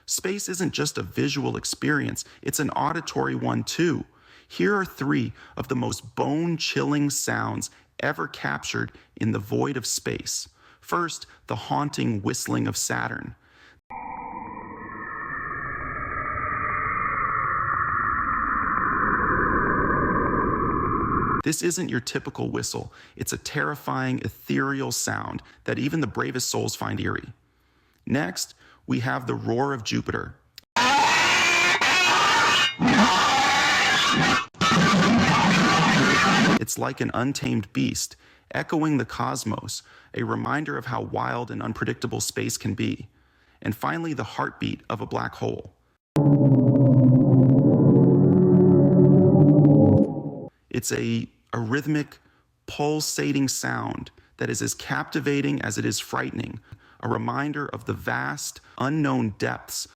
Space isn't just a visual experience, it's an auditory one too. Here are three of the most bone-chilling sounds ever captured in the void of space. First, the haunting whistling of Saturn. This isn't your typical whistle. It's a terrifying, ethereal sound that even the bravest souls find eerie. Next, we have the roar of Jupiter. It's like an untamed beast, echoing the cosmos, a reminder of how wild and unpredictable space can be. And finally, the heartbeat of a black hole. It's a rhythmic, pulsating sound that is as captivating as it is frightening, a reminder of the vast, unknown depths